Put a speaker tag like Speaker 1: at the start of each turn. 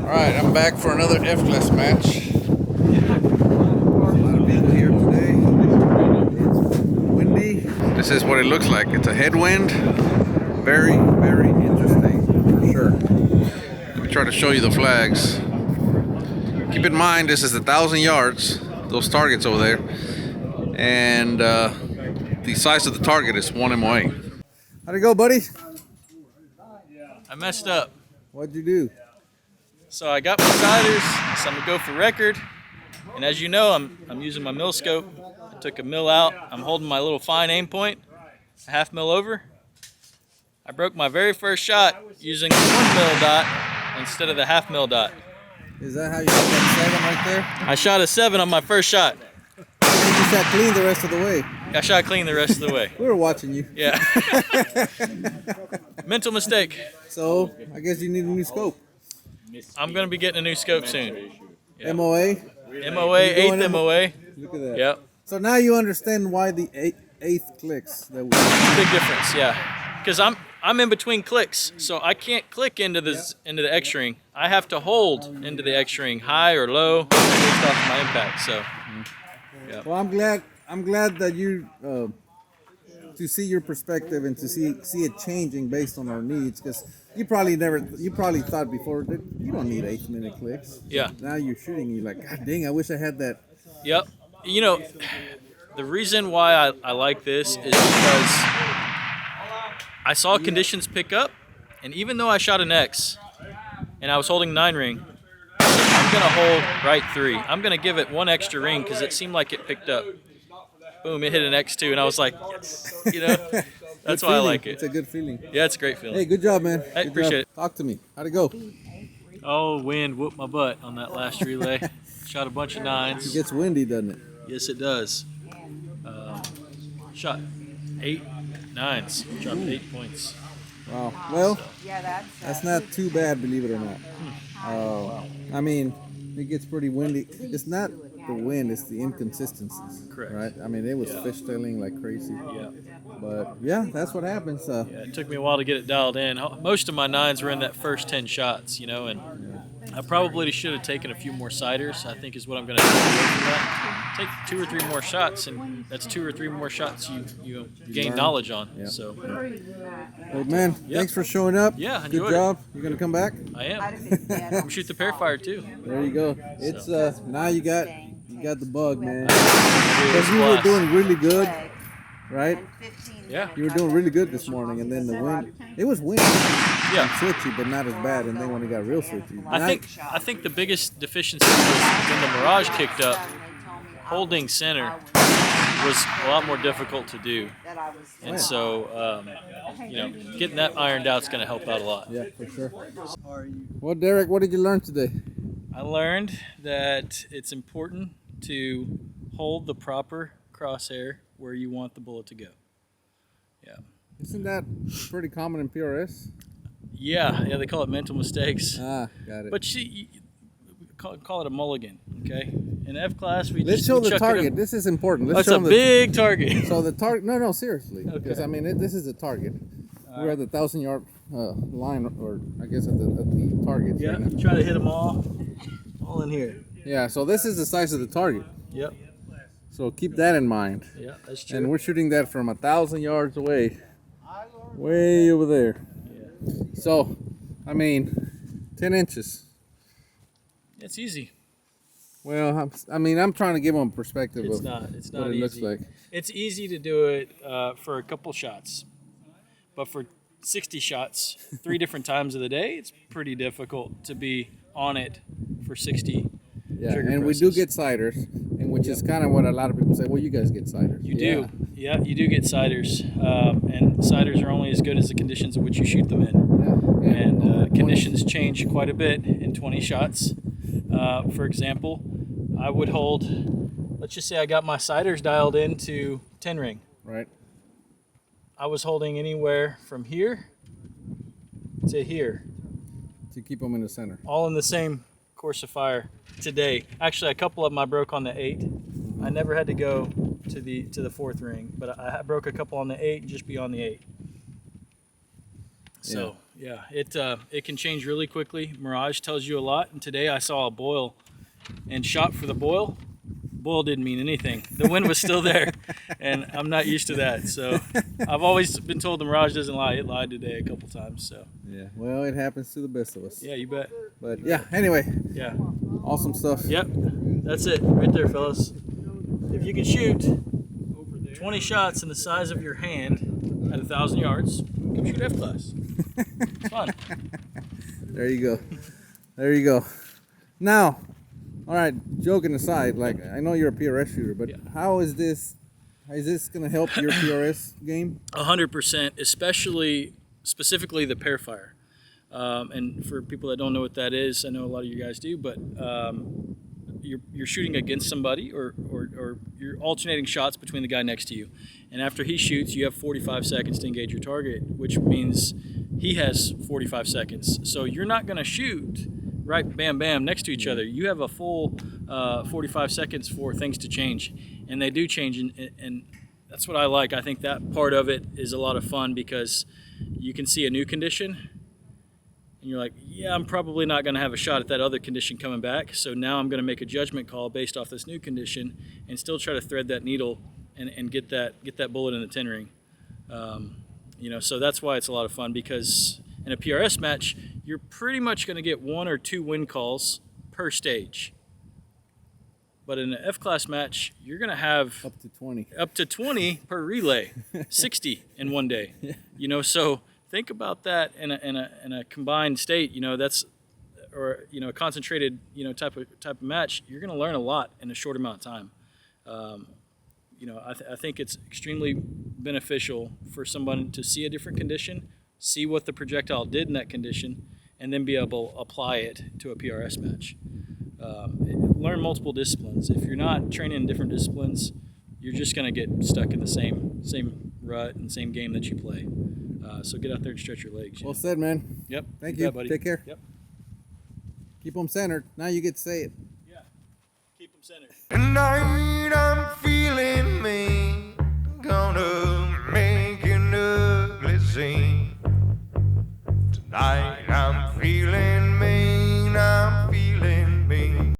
Speaker 1: Alright, I'm back for another F-class match.
Speaker 2: A lot of people here today. It's windy.
Speaker 1: This is what it looks like. It's a headwind.
Speaker 2: Very, very interesting, for sure.
Speaker 1: Let me try to show you the flags. Keep in mind, this is 1,000 yards, those targets over there. And the size of the target is 1 MOA.
Speaker 2: How'd it go, buddy?
Speaker 3: I messed up.
Speaker 2: What'd you do?
Speaker 3: So I got my siders, so I'm gonna go for record. And as you know, I'm using my mill scope. I took a mill out. I'm holding my little fine aim point, a half mil over. I broke my very first shot using the 1 mil dot instead of the half mil dot.
Speaker 2: Is that how you got that 7 right there?
Speaker 3: I shot a 7 on my first shot.
Speaker 2: And you shot clean the rest of the way.
Speaker 3: I shot clean the rest of the way.
Speaker 2: We were watching you.
Speaker 3: Yeah. Mental mistake.
Speaker 2: So, I guess you need a new scope.
Speaker 3: I'm gonna be getting a new scope soon. Yeah.
Speaker 2: MOA?
Speaker 3: MOA, 8th MOA.
Speaker 2: Look at that.
Speaker 3: Yep.
Speaker 2: So now you understand why the eighth clicks.
Speaker 3: Big difference, yeah. Because I'm in between clicks, so I can't click into the X ring. I have to hold into the X ring, high or low, based off my impact. So, yeah.
Speaker 2: Well, I'm glad that you to see your perspective and to see it changing based on our needs, because you probably thought before that you don't need 8-minute clicks.
Speaker 3: Yeah.
Speaker 2: Now you're shooting, you're like, God dang, I wish I had that.
Speaker 3: Yep. You know, the reason why I like this is because I saw conditions pick up, and even though I shot an X and I was holding 9 ring, I'm gonna hold right 3. I'm gonna give it 1 extra ring because it seemed like it picked up. Boom, it hit an X2, and I was like, yes, you know, that's why I like it.
Speaker 2: It's a good feeling.
Speaker 3: Yeah, it's a great feeling.
Speaker 2: Hey, good job, man.
Speaker 3: Hey,
Speaker 2: Good
Speaker 3: appreciate
Speaker 2: job. Talk to me. How'd it go?
Speaker 3: Oh, wind whooped my butt on that last relay. Shot a bunch of 9s.
Speaker 2: It gets windy, doesn't it?
Speaker 3: Yes, it does. Shot 8 9s. Dropped 8 points.
Speaker 2: Wow. Well,
Speaker 3: So,
Speaker 2: that's not too bad, believe it or not. I mean, it gets pretty windy. It's not the wind, it's the inconsistencies.
Speaker 3: Correct.
Speaker 2: Right? I mean, it was fishtailing like crazy.
Speaker 3: yeah.
Speaker 2: But yeah, that's what happens.
Speaker 3: Yeah, it took me a while to get it dialed in. Most of my 9s were in that first 10 shots, you know, and I probably should have taken a few more siders, I think is what I'm going to do from that. Take 2 or 3 more shots, and that's 2 or 3 more shots you gain knowledge on.
Speaker 2: Yeah.
Speaker 3: So,
Speaker 2: Well, man,
Speaker 3: Yep.
Speaker 2: thanks for showing up.
Speaker 3: Yeah,
Speaker 2: Good
Speaker 3: enjoyed
Speaker 2: job. You're going to come back?
Speaker 3: I am. I'm going to shoot the pair fire, too.
Speaker 2: There you go. It's now you got the bug, man.
Speaker 3: Because
Speaker 2: Because you were doing really good, right?
Speaker 3: Yeah.
Speaker 2: You were doing really good this morning, and then the wind. It was windy,
Speaker 3: Yeah.
Speaker 2: switchy, but not as bad. And then when it got real switchy,
Speaker 3: I think the biggest deficiency was when the Mirage kicked up, holding center was a lot more difficult to do. And so, you know, getting that ironed out is going to help out a lot.
Speaker 2: yeah, for sure. Well, Derek, what did you learn today?
Speaker 3: I learned that it's important to hold the proper crosshair where you want the bullet to go. Yeah.
Speaker 2: Isn't that pretty common in PRS?
Speaker 3: Yeah, they call it mental mistakes.
Speaker 2: Ah, got it.
Speaker 3: But you call it a mulligan, okay? In F-class, we
Speaker 2: Let's
Speaker 3: just
Speaker 2: show the
Speaker 3: chuck it
Speaker 2: target.
Speaker 3: up.
Speaker 2: This is important. Let's
Speaker 3: That's
Speaker 2: show
Speaker 3: a
Speaker 2: them
Speaker 3: big target.
Speaker 2: So the target. No, seriously.
Speaker 3: Okay.
Speaker 2: Because I mean, this is a target. We're at the 1,000-yard line, or I guess at the target.
Speaker 3: Yeah,
Speaker 2: right now.
Speaker 3: try to hit them all in here.
Speaker 2: Yeah. So this is the size of the target.
Speaker 3: Yep.
Speaker 2: So keep that in mind.
Speaker 3: Yeah, that's true.
Speaker 2: And we're shooting that from 1,000 yards away, way over there.
Speaker 3: Yeah.
Speaker 2: So, I mean, 10 inches.
Speaker 3: It's easy.
Speaker 2: Well, I'm trying to give them a perspective
Speaker 3: It's
Speaker 2: of
Speaker 3: not
Speaker 2: what it
Speaker 3: easy.
Speaker 2: looks like.
Speaker 3: It's easy to do it for a couple shots, but for 60 shots, 3 different times of the day, it's pretty difficult to be on it for 60.
Speaker 2: Yeah,
Speaker 3: trigger
Speaker 2: and
Speaker 3: presses.
Speaker 2: we do get siders, and which is kind of what a lot of people say. Well, you guys get siders.
Speaker 3: You do. Yeah, you do get siders, and siders are only as good as the conditions in which you shoot them in.
Speaker 2: Yeah.
Speaker 3: And conditions change quite a bit in 20 shots. For example, I would hold, let's just say I got my siders dialed into 10 ring.
Speaker 2: Right.
Speaker 3: I was holding anywhere from here to here,
Speaker 2: To keep them in the center.
Speaker 3: all in the same course of fire today. Actually, a couple of them I broke on the 8. I never had to go to the 4th ring, but I broke a couple on the 8 and just beyond the 8. So, Yeah, it can change really quickly. Mirage tells you a lot. And today I saw a boil and shot for the boil. Boil didn't mean anything. The wind was still there, and I'm not used to that. So I've always been told the Mirage doesn't lie. It lied today a couple times. So
Speaker 2: Yeah, well, it happens to the best of us.
Speaker 3: yeah, you bet.
Speaker 2: But yeah, anyway,
Speaker 3: Yeah.
Speaker 2: awesome stuff.
Speaker 3: Yep. That's it right there, fellas. If you can shoot 20 shots in the size of your hand at 1,000 yards, you can shoot F-class. It's fun.
Speaker 2: There you go. There you go. Now, all right, joking aside, like I know you're a PRS shooter, but how is this going to help your PRS game?
Speaker 3: 100%, especially specifically the pair fire. And for people that don't know what that is, I know a lot of you guys do, but you're shooting against somebody or you're alternating shots between the guy next to you. And after he shoots, you have 45 seconds to engage your target, which means he has 45 seconds. So you're not going to shoot right bam bam next to each other. You have a full 45 seconds for things to change, and they do change, and that's what I like. I think that part of it is a lot of fun because you can see a new condition and you're like, yeah, I'm probably not going to have a shot at that other condition coming back, so now I'm going to make a judgment call based off this new condition and still try to thread that needle and get that bullet in the 10 ring. So that's why it's a lot of fun, because in a PRS match, you're pretty much going to get 1 or 2 win calls per stage. But in an F-class match, you're going to have
Speaker 2: Up to 20.
Speaker 3: Up to 20 per relay, 60 in one day. So think about that in a combined state. That's a concentrated type of match. You're going to learn a lot in a short amount of time. I think it's extremely beneficial for someone to see a different condition, see what the projectile did in that condition, and then be able to apply it to a PRS match. Learn multiple disciplines. If you're not training in different disciplines, you're just going to get stuck in the same rut and same game that you play. So get out there and stretch your legs.
Speaker 2: Well said, man.
Speaker 3: Yep.
Speaker 2: Thank you.
Speaker 3: Buddy.
Speaker 2: Take care.
Speaker 3: Yep.
Speaker 2: Keep them centered. Now you get to say it.
Speaker 3: Yeah. Keep them centered.
Speaker 4: Tonight I'm feeling me.